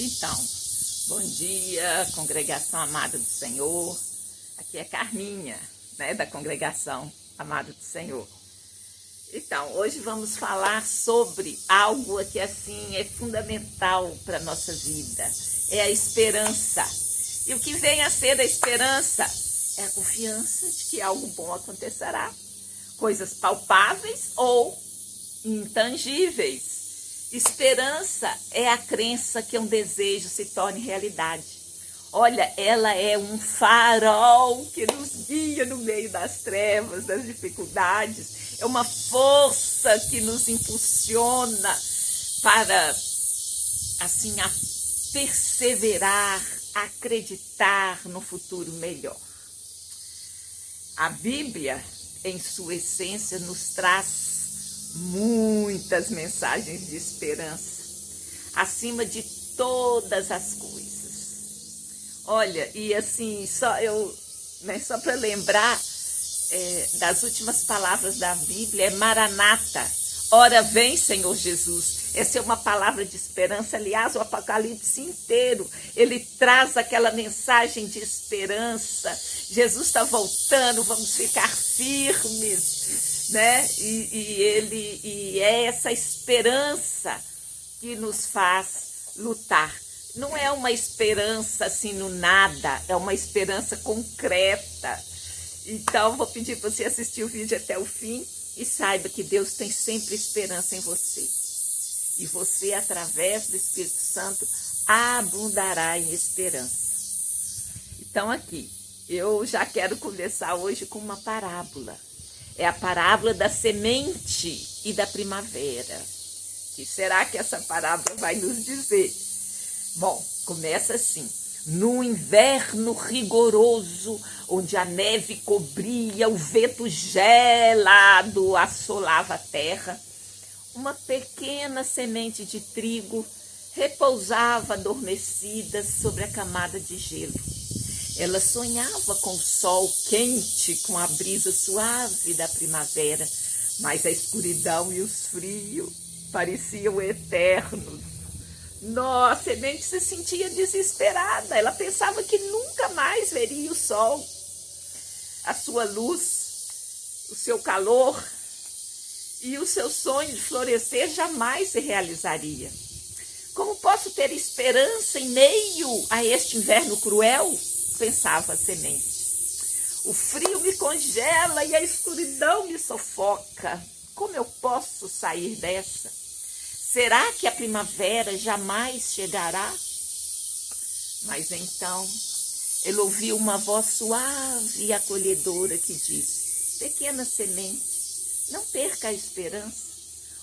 Então, bom dia, congregação amada do Senhor. Aqui é Carminha, da congregação amada do Senhor. Então, hoje vamos falar sobre algo que assim é fundamental para a nossa vida. É a esperança. E o que vem a ser a esperança? É a confiança de que algo bom acontecerá. Coisas palpáveis ou intangíveis. Esperança é a crença que um desejo se torne realidade. Olha, ela é um farol que nos guia no meio das trevas, das dificuldades. É uma força que nos impulsiona para, assim, a perseverar, acreditar no futuro melhor. A Bíblia, em sua essência, nos traz muitas mensagens de esperança, acima de todas as coisas. Olha, e assim, só para lembrar das últimas palavras da Bíblia, é Maranata, ora vem, Senhor Jesus. Essa é uma palavra de esperança. Aliás, o Apocalipse inteiro, ele traz aquela mensagem de esperança. Jesus está voltando, vamos ficar firmes, E é essa esperança que nos faz lutar. Não é uma esperança assim no nada, é uma esperança concreta. Então, vou pedir para você assistir o vídeo até o fim e saiba que Deus tem sempre esperança em você. E você, através do Espírito Santo, abundará em esperança. Então, aqui, eu já quero começar hoje com uma parábola. É a parábola da semente e da primavera. O que será que essa parábola vai nos dizer? Bom, começa assim. No inverno rigoroso, onde a neve cobria, o vento gelado assolava a terra, uma pequena semente de trigo repousava adormecida sobre a camada de gelo. Ela sonhava com o sol quente, com a brisa suave da primavera, mas a escuridão e os frios pareciam eternos. A semente se sentia desesperada. Ela pensava que nunca mais veria o sol, a sua luz, o seu calor, e o seu sonho de florescer jamais se realizaria. Como posso ter esperança em meio a este inverno cruel? Pensava a semente. O frio me congela e a escuridão me sufoca. Como eu posso sair dessa? Será que a primavera jamais chegará? Mas então ele ouviu uma voz suave e acolhedora que disse: pequena semente, não perca a esperança.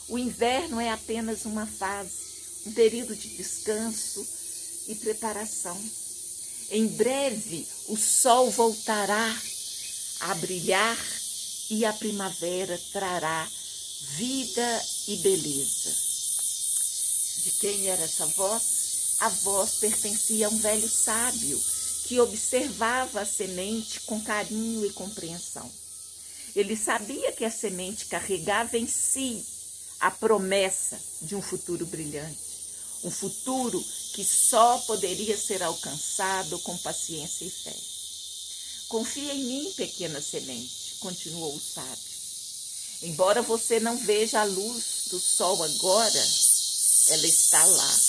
O inverno é apenas uma fase, um período de descanso e preparação. Em breve o sol voltará a brilhar e a primavera trará vida e beleza. De quem era essa voz? A voz pertencia a um velho sábio que observava a semente com carinho e compreensão. Ele sabia que a semente carregava em si a promessa de um futuro brilhante, um futuro que só poderia ser alcançado com paciência e fé. Confia em mim, pequena semente, continuou o sábio. Embora você não veja a luz do sol agora, ela está lá,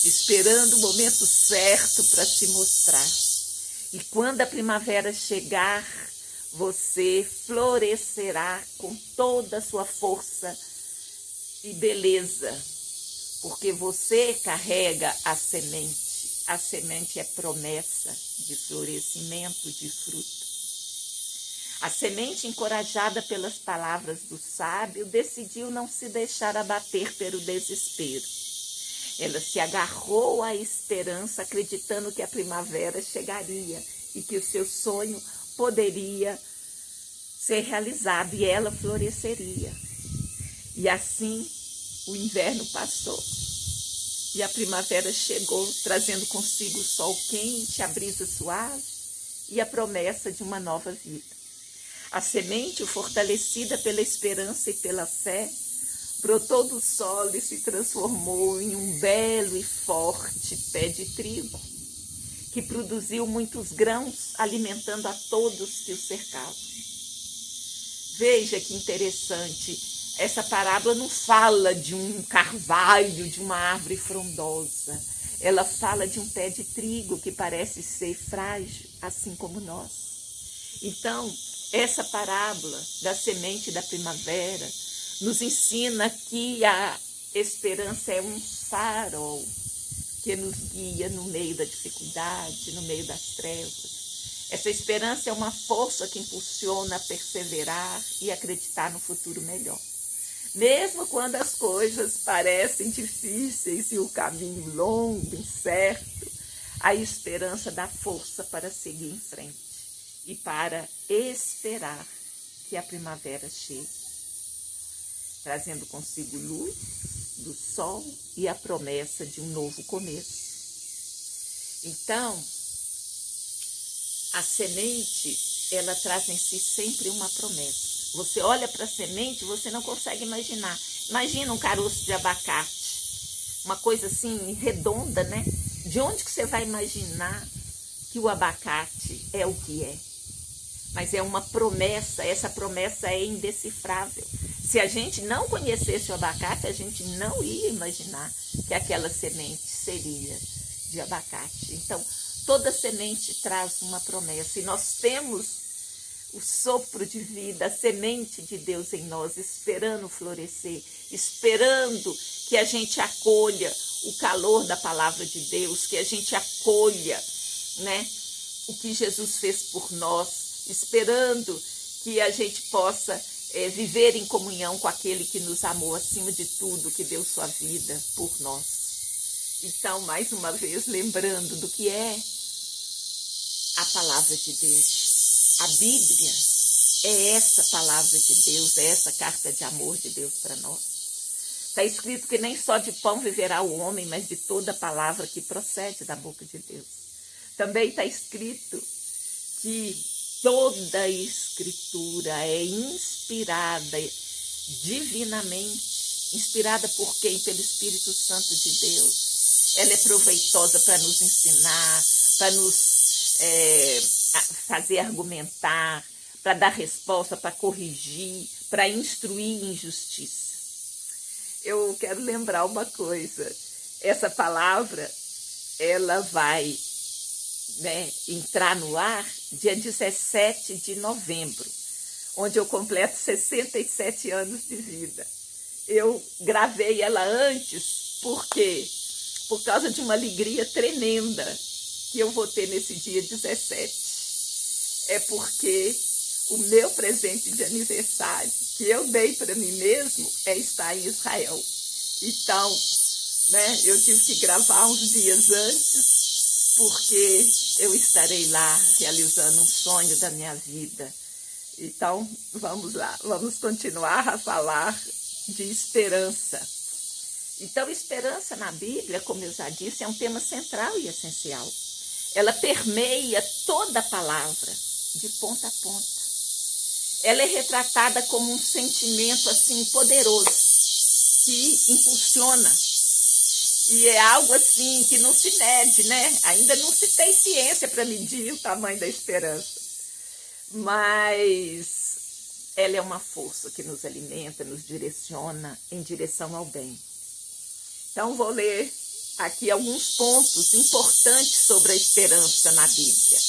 esperando o momento certo para se mostrar. E quando a primavera chegar, você florescerá com toda a sua força e beleza, porque você carrega a semente. A semente é promessa de florescimento, de fruto. A semente, encorajada pelas palavras do sábio, decidiu não se deixar abater pelo desespero. Ela se agarrou à esperança, acreditando que a primavera chegaria e que o seu sonho poderia ser realizado e ela floresceria. E assim o inverno passou e a primavera chegou, trazendo consigo o sol quente, a brisa suave e a promessa de uma nova vida. A semente, fortalecida pela esperança e pela fé, brotou do solo e se transformou em um belo e forte pé de trigo, que produziu muitos grãos, alimentando a todos que o cercavam. Veja que interessante, essa parábola não fala de um carvalho, de uma árvore frondosa. Ela fala de um pé de trigo que parece ser frágil, assim como nós. Então, essa parábola da semente da primavera nos ensina que a esperança é um farol que nos guia no meio da dificuldade, no meio das trevas. Essa esperança é uma força que impulsiona a perseverar e acreditar no futuro melhor. Mesmo quando as coisas parecem difíceis e o caminho longo, incerto, a esperança dá força para seguir em frente e para esperar que a primavera chegue, trazendo consigo luz do sol e a promessa de um novo começo. Então, a semente, ela traz em si sempre uma promessa. Você olha para a semente, você não consegue imaginar. Imagina um caroço de abacate, uma coisa assim redonda, né? De onde que você vai imaginar que o abacate é o que é? Mas é uma promessa, essa promessa é indecifrável. Se a gente não conhecesse o abacate, a gente não ia imaginar que aquela semente seria de abacate. Então, toda semente traz uma promessa e nós temos o sopro de vida, a semente de Deus em nós, esperando florescer, esperando que a gente acolha o calor da palavra de Deus, que a gente acolha, né, o que Jesus fez por nós, esperando que a gente possa viver em comunhão com aquele que nos amou acima de tudo, que deu sua vida por nós. Então, mais uma vez, lembrando do que é a palavra de Deus. A Bíblia é essa palavra de Deus, é essa carta de amor de Deus para nós. Está escrito que nem só de pão viverá o homem, mas de toda palavra que procede da boca de Deus. Também está escrito que toda a Escritura é inspirada divinamente. Inspirada por quem? Pelo Espírito Santo de Deus. Ela é proveitosa para nos ensinar, para nos fazer argumentar, para dar resposta, para corrigir, para instruir em justiça. Eu quero lembrar uma coisa. Essa palavra, ela vai entrar no ar dia 17 de novembro, onde eu completo 67 anos de vida. Eu gravei ela antes, porque por causa de uma alegria tremenda que eu vou ter nesse dia 17. É porque o meu presente de aniversário, que eu dei para mim mesmo, é estar em Israel. Então, eu tive que gravar uns dias antes, porque eu estarei lá realizando um sonho da minha vida. Então, vamos lá, vamos continuar a falar de esperança. Então, esperança na Bíblia, como eu já disse, é um tema central e essencial. Ela permeia toda a palavra, de ponta a ponta. Ela é retratada como um sentimento assim poderoso, que impulsiona. E é algo assim que não se mede, né? Ainda não se tem ciência para medir o tamanho da esperança. Mas ela é uma força que nos alimenta, nos direciona em direção ao bem. Então, vou ler aqui alguns pontos importantes sobre a esperança na Bíblia.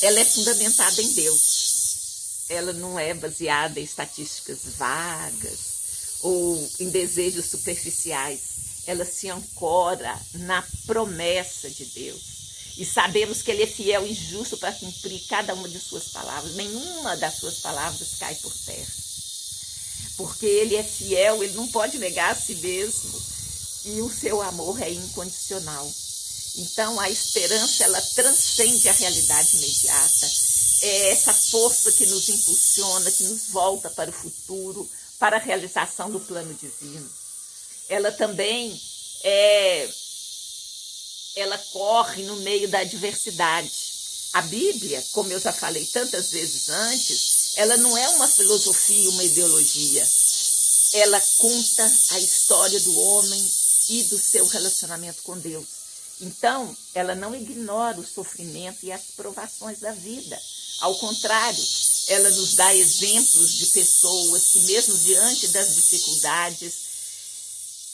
Ela é fundamentada em Deus. Ela não é baseada em estatísticas vagas ou em desejos superficiais. Ela se ancora na promessa de Deus. E sabemos que Ele é fiel e justo para cumprir cada uma de suas palavras. Nenhuma das suas palavras cai por terra. Porque Ele é fiel, Ele não pode negar a si mesmo. E o seu amor é incondicional. Então, a esperança, ela transcende a realidade imediata. É essa força que nos impulsiona, que nos volta para o futuro, para a realização do plano divino. Ela também ela corre no meio da adversidade. A Bíblia, como eu já falei tantas vezes antes, ela não é uma filosofia, uma ideologia. ela conta a história do homem e do seu relacionamento com Deus. Então, ela não ignora o sofrimento e as provações da vida. Ao contrário, ela nos dá exemplos de pessoas que, mesmo diante das dificuldades,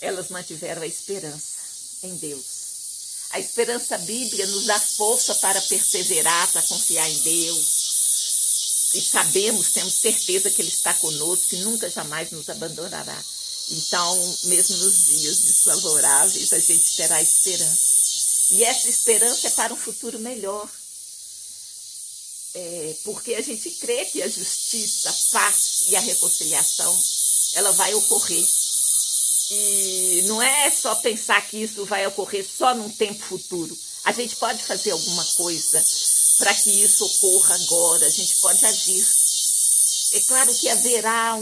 elas mantiveram a esperança em Deus. A esperança bíblica nos dá força para perseverar, para confiar em Deus. E sabemos, temos certeza que Ele está conosco, que nunca jamais nos abandonará. Então, mesmo nos dias desfavoráveis, a gente terá esperança. E essa esperança é para um futuro melhor. Porque a gente crê que a justiça, a paz e a reconciliação, ela vai ocorrer. E não é só pensar que isso vai ocorrer só num tempo futuro. A gente pode fazer alguma coisa para que isso ocorra agora. A gente pode agir. É claro que haverá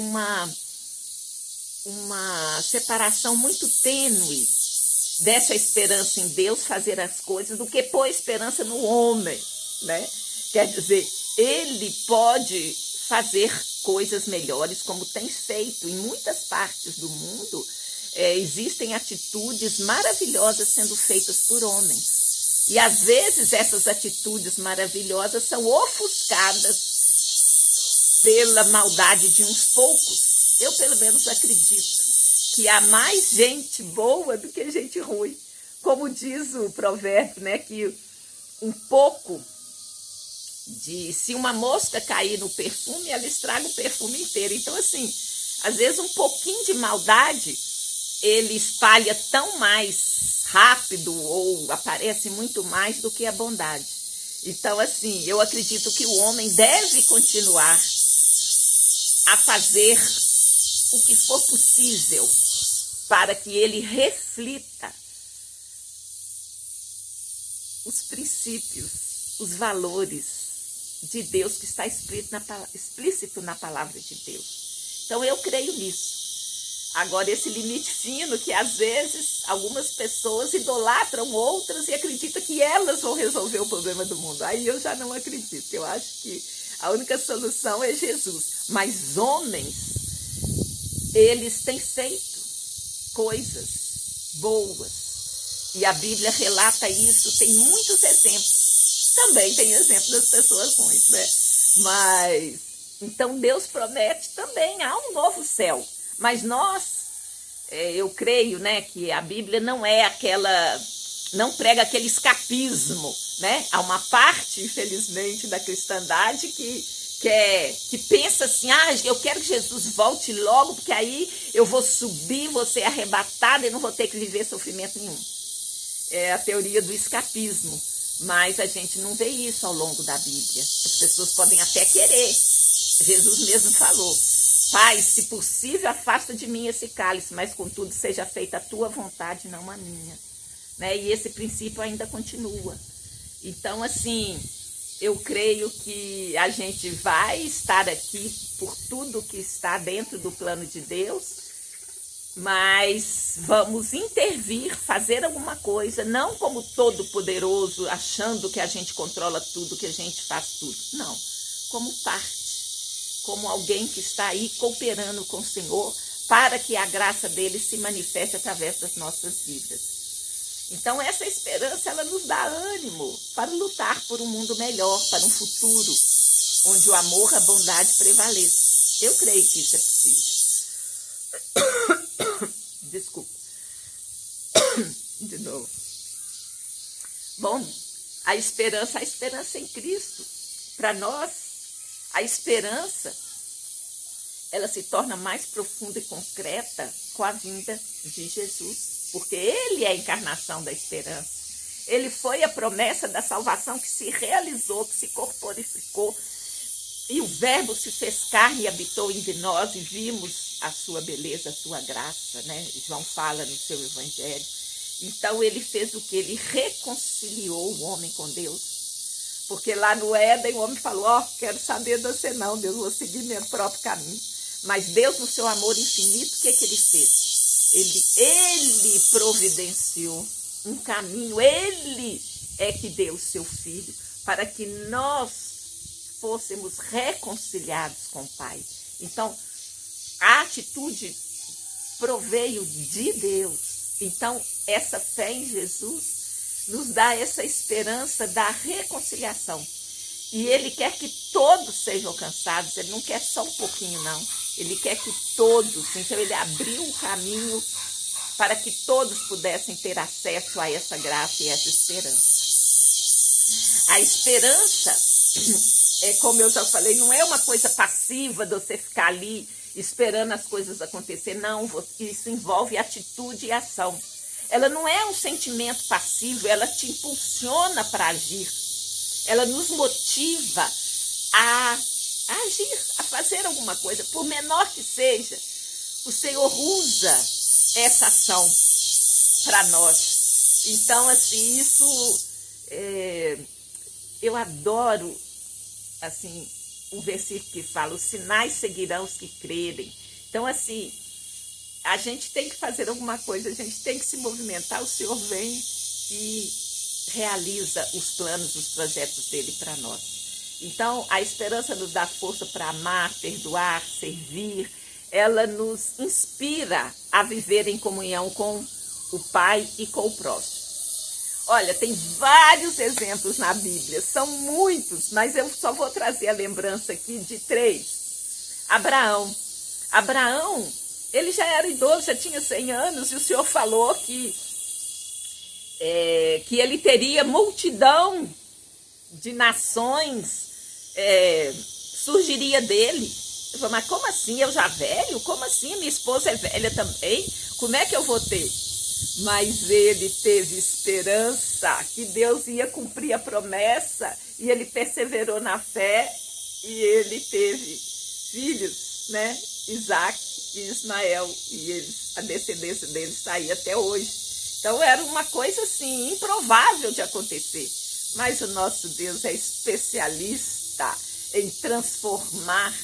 uma separação muito tênue dessa esperança em Deus fazer as coisas do que pôr esperança no homem, né? Quer dizer, ele pode fazer coisas melhores como tem feito. Em muitas partes do mundo existem atitudes maravilhosas sendo feitas por homens. E às vezes essas atitudes maravilhosas são ofuscadas pela maldade de uns poucos. Eu pelo menos acredito que há mais gente boa do que gente ruim. Como diz o provérbio, né, que um pouco se uma mosca cair no perfume, ela estraga o perfume inteiro. Então, assim, às vezes um pouquinho de maldade, ele espalha tão mais rápido ou aparece muito mais do que a bondade. Então, assim, eu acredito que o homem deve continuar a fazer o que for possível para que ele reflita os princípios, os valores de Deus que está explícito na palavra de Deus. Então, eu creio nisso. Agora, esse limite fino que, às vezes, algumas pessoas idolatram outras e acreditam que elas vão resolver o problema do mundo. Aí eu já não acredito. Eu acho que a única solução é Jesus. Mas homens, eles têm feito coisas boas. E a Bíblia relata isso, tem muitos exemplos. Também tem exemplo das pessoas ruins, né? Mas, então Deus promete também, há um novo céu. Mas nós, eu creio, né, que a Bíblia não prega aquele escapismo, né? Há uma parte, infelizmente, da cristandade que pensa assim, eu quero que Jesus volte logo, porque aí eu vou subir, vou ser arrebatada e não vou ter que viver sofrimento nenhum. É a teoria do escapismo. Mas a gente não vê isso ao longo da Bíblia. As pessoas podem até querer. Jesus mesmo falou, Pai, se possível, afasta de mim esse cálice, mas contudo seja feita a tua vontade, não a minha. Né? E esse princípio ainda continua. Então, assim, eu creio que a gente vai estar aqui por tudo que está dentro do plano de Deus, mas vamos intervir, fazer alguma coisa, não como todo poderoso, achando que a gente controla tudo, que a gente faz tudo. Não, como parte, como alguém que está aí cooperando com o Senhor para que a graça dele se manifeste através das nossas vidas. Então essa esperança, ela nos dá ânimo para lutar por um mundo melhor, para um futuro onde o amor, a bondade prevaleça. Eu creio que isso é possível. Desculpa. De novo. Bom, a esperança em Cristo. Para nós, a esperança, ela se torna mais profunda e concreta com a vinda de Jesus. Porque ele é a encarnação da esperança. Ele foi a promessa da salvação que se realizou, que se corporificou. E o verbo se fez carne e habitou entre nós e vimos a sua beleza, a sua graça, né? João fala no seu evangelho. Então ele fez o que? Ele reconciliou o homem com Deus. Porque lá no Éden o homem falou, quero saber de você não, Deus, vou seguir meu próprio caminho. Mas Deus, no seu amor infinito, o que ele fez? Ele providenciou um caminho, ele é que deu o seu filho para que nós fôssemos reconciliados com o Pai. Então, a atitude proveio de Deus. Então, essa fé em Jesus nos dá essa esperança da reconciliação. E ele quer que todos sejam alcançados, ele não quer só um pouquinho, não. Ele quer que todos, então ele abriu o caminho para que todos pudessem ter acesso a essa graça e essa esperança. A esperança, como eu já falei, não é uma coisa passiva de você ficar ali esperando as coisas acontecer. Não, isso envolve atitude e ação. Ela não é um sentimento passivo, ela te impulsiona para agir. Ela nos motiva a agir, a fazer alguma coisa. Por menor que seja, o Senhor usa essa ação para nós. Então, assim, isso eu adoro, assim, o versículo que fala: os sinais seguirão os que crerem. Então, assim, a gente tem que fazer alguma coisa, a gente tem que se movimentar. O Senhor vem e realiza os planos, os projetos dele para nós. Então, a esperança nos dá força para amar, perdoar, servir. Ela nos inspira a viver em comunhão com o Pai e com o próximo. Olha, tem vários exemplos na Bíblia, são muitos, mas eu só vou trazer a lembrança aqui de 3. Abraão, ele já era idoso, já tinha 100 anos, e o Senhor falou que ele teria multidão de nações, surgiria dele. Eu falei: mas como assim? Eu já velho? Como assim? Minha esposa é velha também? Como é que eu vou ter? Mas ele teve esperança que Deus ia cumprir a promessa, e ele perseverou na fé, e ele teve filhos, né? Isaac e Ismael, e a descendência deles está aí até hoje. Então era uma coisa assim improvável de acontecer, mas o nosso Deus é especialista em transformar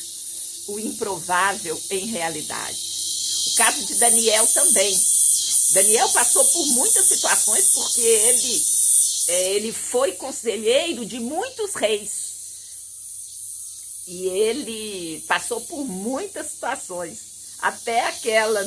o improvável em realidade. O caso de Daniel também. Daniel passou por muitas situações, porque ele foi conselheiro de muitos reis. E ele passou por muitas situações, até aquela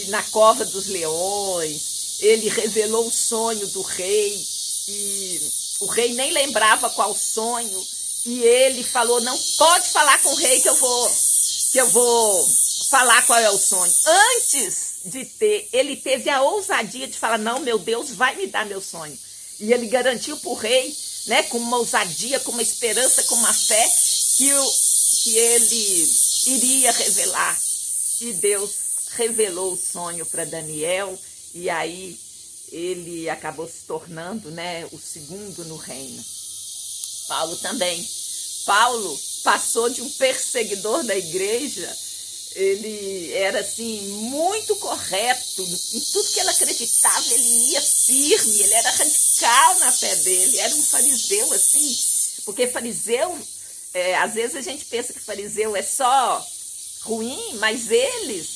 na cova dos leões. Ele revelou o sonho do rei, e o rei nem lembrava qual sonho, e ele falou: não pode falar com o rei que eu vou falar qual é o sonho. Antes de ter, ele teve a ousadia de falar: não, meu Deus vai me dar meu sonho. E ele garantiu para o rei, né, com uma ousadia, com uma esperança, com uma fé, que ele iria revelar. E Deus revelou o sonho para Daniel, e aí ele acabou se tornando, né, o segundo no reino. Paulo também. Paulo passou de um perseguidor da igreja. Ele era, assim, muito correto em tudo que ele acreditava. Ele ia firme, ele era radical na fé dele. Era um fariseu, assim, porque fariseu, às vezes a gente pensa que fariseu é só ruim, mas eles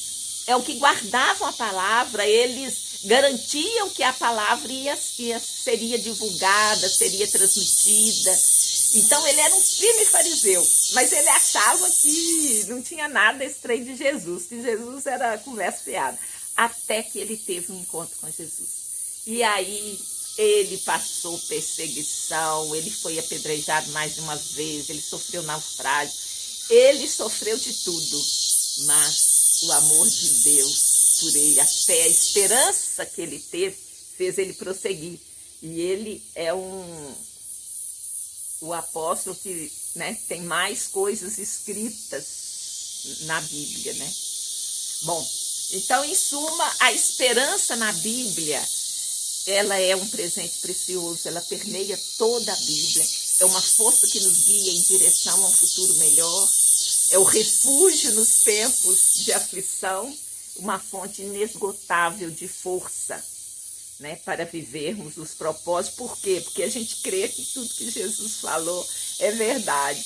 é o que guardavam a palavra, eles garantiam que a palavra seria divulgada, seria transmitida. Então ele era um firme fariseu, mas ele achava que não tinha nada esse trem de Jesus, que Jesus era conversa fiada, até que ele teve um encontro com Jesus. E aí ele passou perseguição, ele foi apedrejado mais de uma vez, ele sofreu naufrágio, ele sofreu de tudo, mas o amor de Deus por ele, a fé, a esperança que ele teve, fez ele prosseguir. E ele é o apóstolo que, né, tem mais coisas escritas na Bíblia, né? Bom, então, em suma, a esperança na Bíblia, ela é um presente precioso, ela permeia toda a Bíblia, é uma força que nos guia em direção a um futuro melhor, é o refúgio nos tempos de aflição, uma fonte inesgotável de força, né, para vivermos os propósitos. Por quê? Porque a gente crê que tudo que Jesus falou é verdade.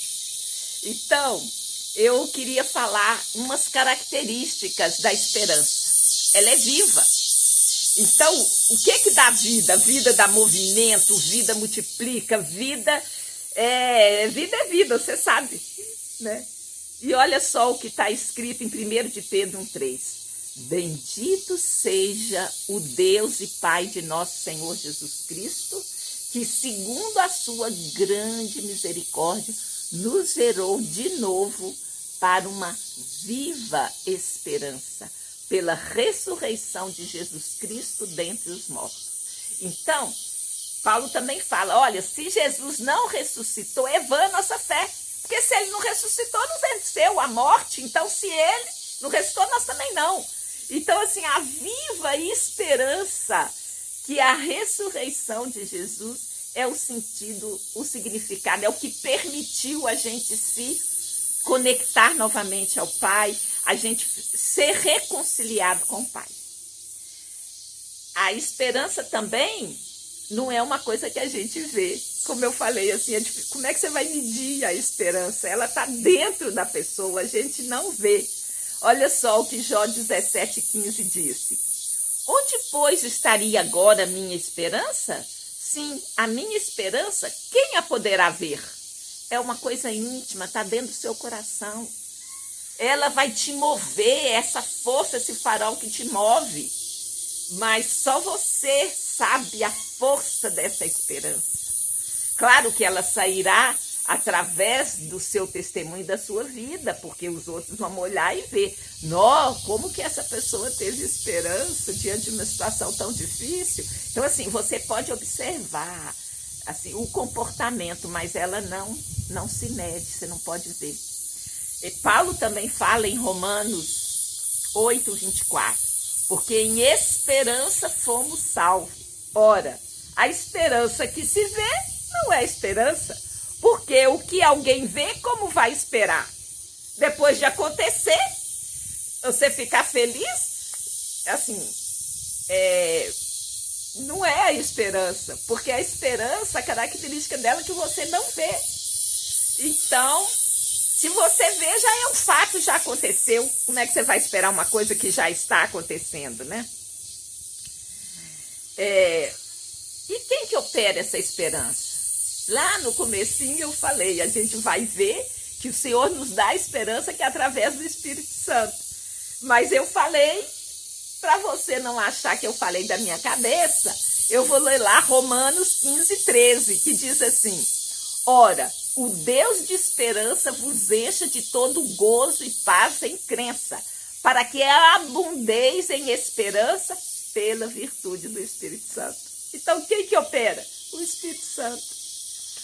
Então, eu queria falar umas características da esperança. Ela é viva. Então, o que dá vida? Vida dá movimento, vida multiplica, vida é vida, você sabe, né? E olha só o que está escrito em 1 de Pedro 1,3. Bendito seja o Deus e Pai de nosso Senhor Jesus Cristo, que segundo a sua grande misericórdia, nos gerou de novo para uma viva esperança, pela ressurreição de Jesus Cristo dentre os mortos. Então, Paulo também fala, olha, se Jesus não ressuscitou, é vã a nossa fé. Porque se ele não ressuscitou, não venceu a morte. Então, se ele não ressuscitou, nós também não. Então, assim, a viva esperança que a ressurreição de Jesus é o sentido, o significado, é o que permitiu a gente se conectar novamente ao Pai, a gente ser reconciliado com o Pai. A esperança também não é uma coisa que a gente vê. Como eu falei, assim, como é que você vai medir a esperança? Ela está dentro da pessoa, a gente não vê. Olha só o que Jó 17,15 disse. Onde, pois, estaria agora a minha esperança? Sim, a minha esperança, quem a poderá ver? É uma coisa íntima, está dentro do seu coração. Ela vai te mover, essa força, esse farol que te move. Mas só você sabe a força dessa esperança. Claro que ela sairá através do seu testemunho da sua vida, porque os outros vão olhar e ver, como que essa pessoa teve esperança diante de uma situação tão difícil. Então, assim, você pode observar assim, o comportamento, mas ela não se mede, você não pode ver. E Paulo também fala em Romanos 8:24, porque em esperança fomos salvos. Ora, a esperança que se vê não é esperança, porque o que alguém vê, como vai esperar? Depois de acontecer, você ficar feliz, assim, não é a esperança, porque a esperança, a característica dela é que você não vê. Então, se você vê, já é um fato, já aconteceu. Como é que você vai esperar uma coisa que já está acontecendo, né? E quem que opera essa esperança? Lá no comecinho eu falei, a gente vai ver que o Senhor nos dá a esperança que é através do Espírito Santo. Mas eu falei, para você não achar que eu falei da minha cabeça, eu vou ler lá Romanos 15:13, que diz assim, ora, o Deus de esperança vos encha de todo gozo e paz em crença, para que abundeis em esperança pela virtude do Espírito Santo. Então, quem que opera? O Espírito Santo.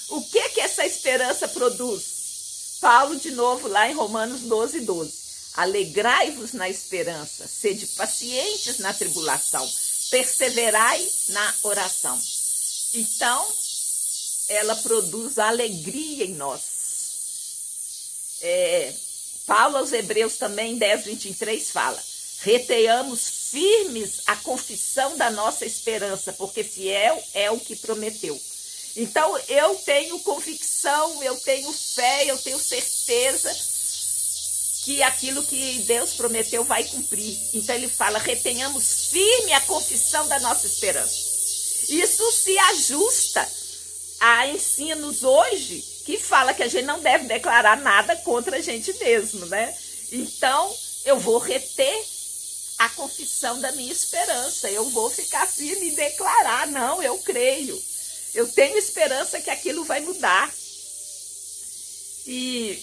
O que essa esperança produz? Paulo, de novo, lá em Romanos 12:12. Alegrai-vos na esperança, sede pacientes na tribulação, perseverai na oração. Então, ela produz alegria em nós. Paulo aos Hebreus também, 10:23, fala, retenhamos firmes a confissão da nossa esperança, porque fiel é o que prometeu. Então, eu tenho convicção, eu tenho fé, eu tenho certeza que aquilo que Deus prometeu vai cumprir. Então, ele fala, retenhamos firme a confissão da nossa esperança. Isso se ajusta a ensinos hoje que fala que a gente não deve declarar nada contra a gente mesmo, né? Então, eu vou reter a confissão da minha esperança. Eu vou ficar firme e declarar, não, eu creio. Eu tenho esperança que aquilo vai mudar. E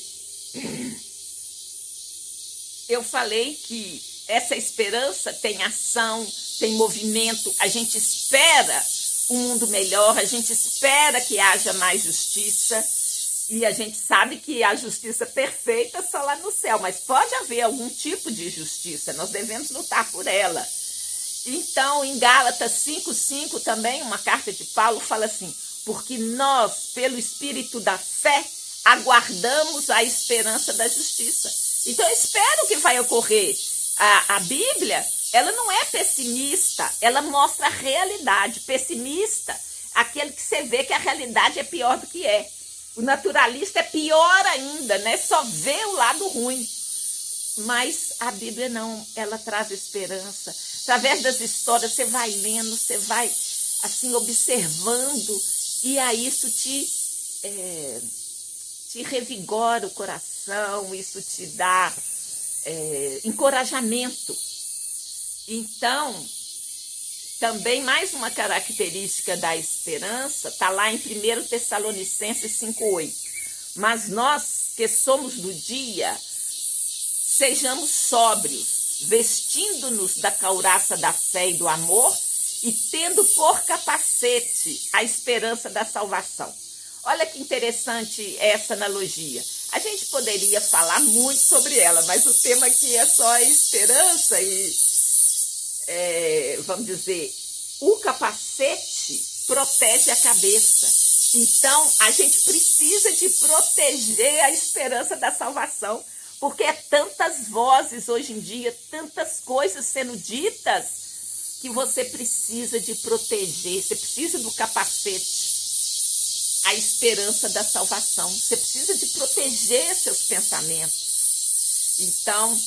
eu falei que essa esperança tem ação, tem movimento. A gente espera um mundo melhor, a gente espera que haja mais justiça. E a gente sabe que a justiça perfeita só lá no céu. Mas pode haver algum tipo de justiça. Nós devemos lutar por ela. Então, em Gálatas 5:5 também, uma carta de Paulo fala assim, porque nós, pelo Espírito da fé, aguardamos a esperança da justiça. Então, eu espero que vai ocorrer. A Bíblia, ela não é pessimista, ela mostra a realidade. Pessimista, aquele que você vê que a realidade é pior do que é. O naturalista é pior ainda, né? Só vê o lado ruim. Mas a Bíblia não, ela traz esperança. Através das histórias, você vai lendo, você vai assim observando, e aí isso te revigora o coração. motivação, isso te dá encorajamento. Então, também mais uma característica da esperança está lá em 1 Tessalonicenses 5,8. Mas nós que somos do dia, sejamos sóbrios, vestindo-nos da couraça da fé e do amor e tendo por capacete a esperança da salvação. Olha que interessante essa analogia. A gente poderia falar muito sobre ela, mas o tema aqui é só a esperança e, vamos dizer, o capacete protege a cabeça. Então, a gente precisa de proteger a esperança da salvação, porque é tantas vozes hoje em dia, tantas coisas sendo ditas, que você precisa de proteger, você precisa do capacete, a esperança da salvação. Você precisa de proteger seus pensamentos. Então,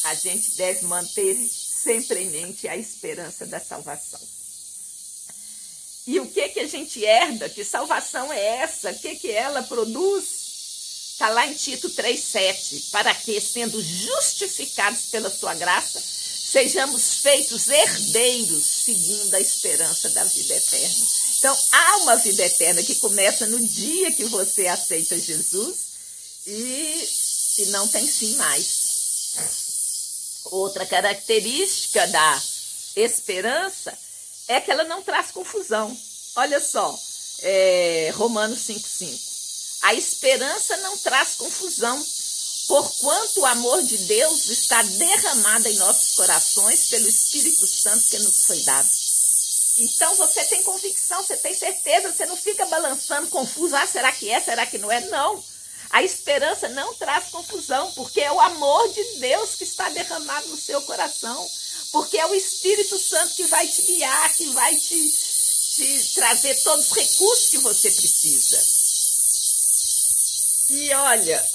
a gente deve manter sempre em mente a esperança da salvação. E o que a gente herda? Que salvação é essa? O que ela produz? Está lá em Tito 3,7. Para que, sendo justificados pela sua graça, sejamos feitos herdeiros segundo a esperança da vida eterna. Então, há uma vida eterna que começa no dia que você aceita Jesus e não tem fim mais. Outra característica da esperança é que ela não traz confusão. Olha só, Romanos 5,5. A esperança não traz confusão, porquanto o amor de Deus está derramado em nossos corações pelo Espírito Santo que nos foi dado. Então você tem convicção, você tem certeza, você não fica balançando confuso, será que é, será que não é? Não. A esperança não traz confusão, porque é o amor de Deus que está derramado no seu coração, porque é o Espírito Santo que vai te guiar, que vai te trazer todos os recursos que você precisa. E olha,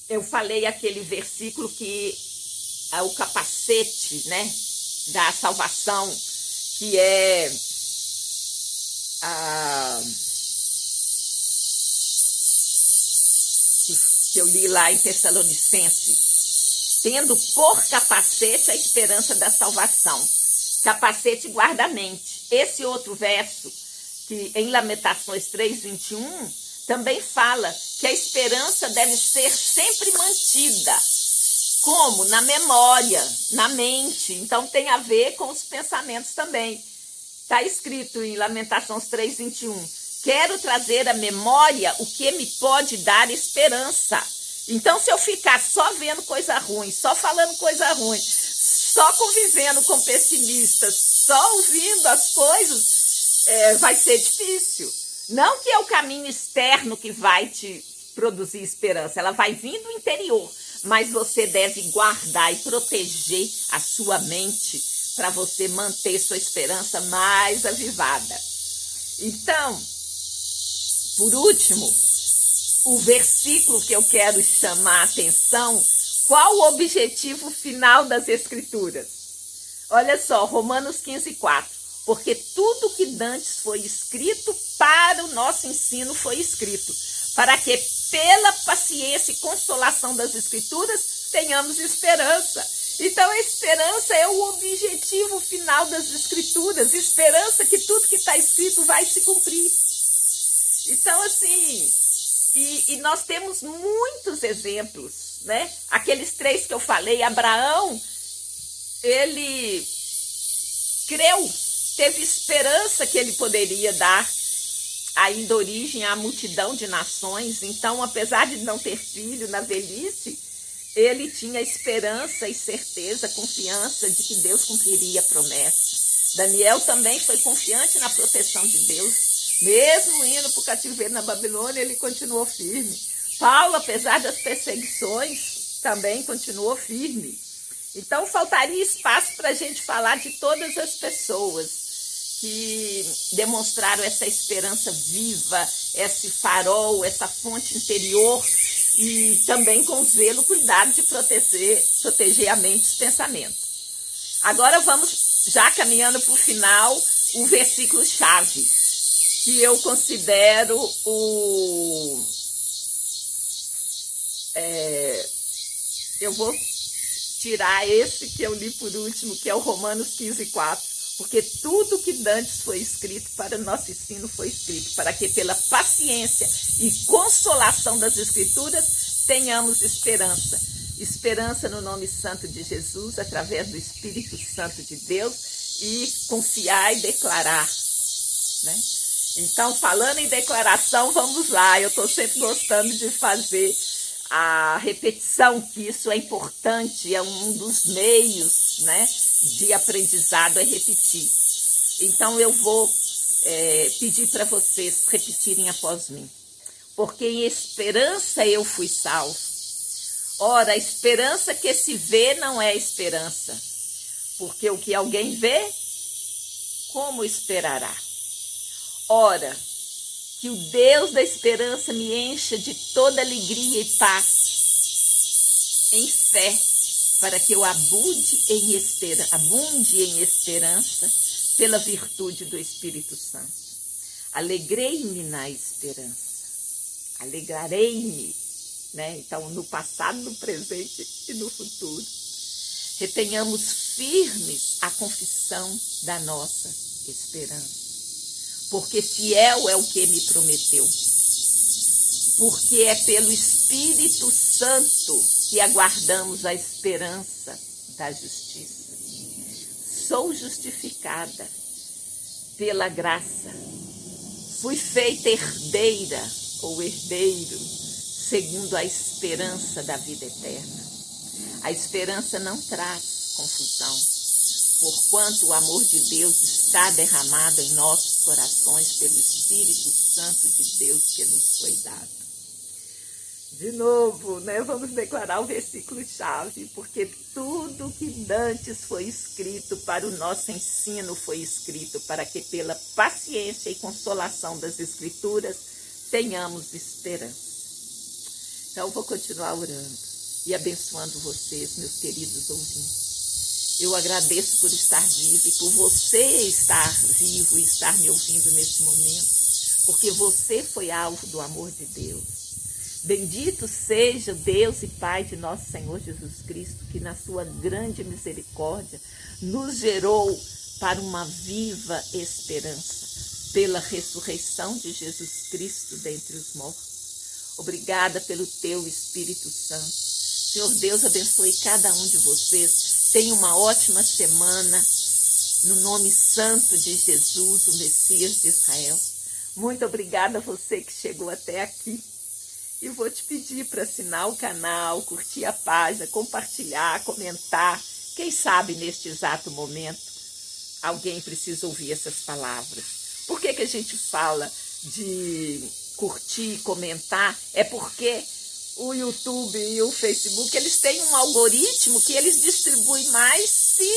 eu falei aquele versículo que é o capacete, né, da salvação, que é que eu li lá em Tessalonicenses, tendo por capacete a esperança da salvação. Capacete guarda a mente. Esse outro verso, que em Lamentações 3,21, também fala que a esperança deve ser sempre mantida. Como? Na memória, na mente. Então tem a ver com os pensamentos também. Está escrito em Lamentações 3,21. Quero trazer à memória o que me pode dar esperança. Então, se eu ficar só vendo coisa ruim, só falando coisa ruim, só convivendo com pessimistas, só ouvindo as coisas, vai ser difícil. Não que é o caminho externo que vai te produzir esperança, ela vai vir do interior, mas você deve guardar e proteger a sua mente para você manter sua esperança mais avivada. Então, por último, o versículo que eu quero chamar a atenção, qual o objetivo final das Escrituras? Olha só, Romanos 15,4. Porque tudo que dantes foi escrito para o nosso ensino foi escrito, para que pela paciência e consolação das Escrituras tenhamos esperança. Então a esperança é o objetivo final das Escrituras, esperança que tudo que está escrito vai se cumprir. Então, assim, e nós temos muitos exemplos, né? Aqueles 3 que eu falei, Abraão, ele creu, teve esperança que ele poderia dar ainda origem à multidão de nações. Então, apesar de não ter filho na velhice, ele tinha esperança e certeza, confiança de que Deus cumpriria a promessa. Daniel também foi confiante na proteção de Deus. Mesmo indo para o cativeiro na Babilônia, ele continuou firme. Paulo, apesar das perseguições, também continuou firme. Então, faltaria espaço para a gente falar de todas as pessoas que demonstraram essa esperança viva, esse farol, essa fonte interior, e também com zelo, cuidado de proteger a mente e os pensamentos. Agora vamos, já caminhando para o final, o versículo-chave. que eu considero eu vou tirar esse que eu li por último, que é o Romanos 15:4, porque tudo que dantes foi escrito para o nosso ensino foi escrito, para que pela paciência e consolação das Escrituras tenhamos esperança. Esperança no nome santo de Jesus, através do Espírito Santo de Deus, e confiar e declarar, né? Então, falando em declaração, vamos lá. Eu estou sempre gostando de fazer a repetição, que isso é importante, é um dos meios, né, de aprendizado, é repetir. Então, eu vou pedir para vocês repetirem após mim. Porque em esperança eu fui salvo. Ora, a esperança que se vê não é esperança, porque o que alguém vê, como esperará? Ora, que o Deus da esperança me encha de toda alegria e paz, em fé, para que eu abunde em esperança pela virtude do Espírito Santo. Alegrei-me na esperança, alegrarei-me, né? Então, no passado, no presente e no futuro. Retenhamos firmes a confissão da nossa esperança, porque fiel é o que me prometeu, porque é pelo Espírito Santo que aguardamos a esperança da justiça. Sou justificada pela graça, fui feita herdeira ou herdeiro, segundo a esperança da vida eterna. A esperança não traz confusão, porquanto o amor de Deus está derramado em nossos corações pelo Espírito Santo de Deus que nos foi dado. De novo, né? Vamos declarar o versículo-chave, porque tudo que dantes foi escrito para o nosso ensino foi escrito, para que pela paciência e consolação das Escrituras tenhamos esperança. Então, eu vou continuar orando e abençoando vocês, meus queridos ouvintes. Eu agradeço por estar vivo e por você estar vivo e estar me ouvindo nesse momento, porque você foi alvo do amor de Deus. Bendito seja o Deus e Pai de nosso Senhor Jesus Cristo, que na sua grande misericórdia nos gerou para uma viva esperança, pela ressurreição de Jesus Cristo dentre os mortos. Obrigada pelo teu Espírito Santo. Senhor Deus, abençoe cada um de vocês. Tenha uma ótima semana, no nome santo de Jesus, o Messias de Israel. Muito obrigada a você que chegou até aqui. E vou te pedir para assinar o canal, curtir a página, compartilhar, comentar. Quem sabe neste exato momento alguém precisa ouvir essas palavras. Por que a gente fala de curtir, comentar? É porque o YouTube e o Facebook, eles têm um algoritmo que eles distribuem mais se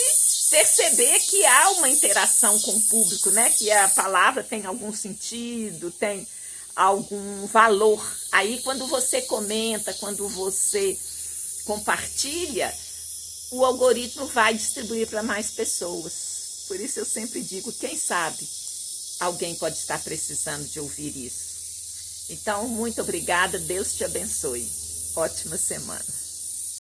perceber que há uma interação com o público, né? Que a palavra tem algum sentido, tem algum valor. Aí, quando você comenta, quando você compartilha, o algoritmo vai distribuir para mais pessoas. Por isso eu sempre digo, quem sabe alguém pode estar precisando de ouvir isso. Então, muito obrigada, Deus te abençoe. Ótima semana.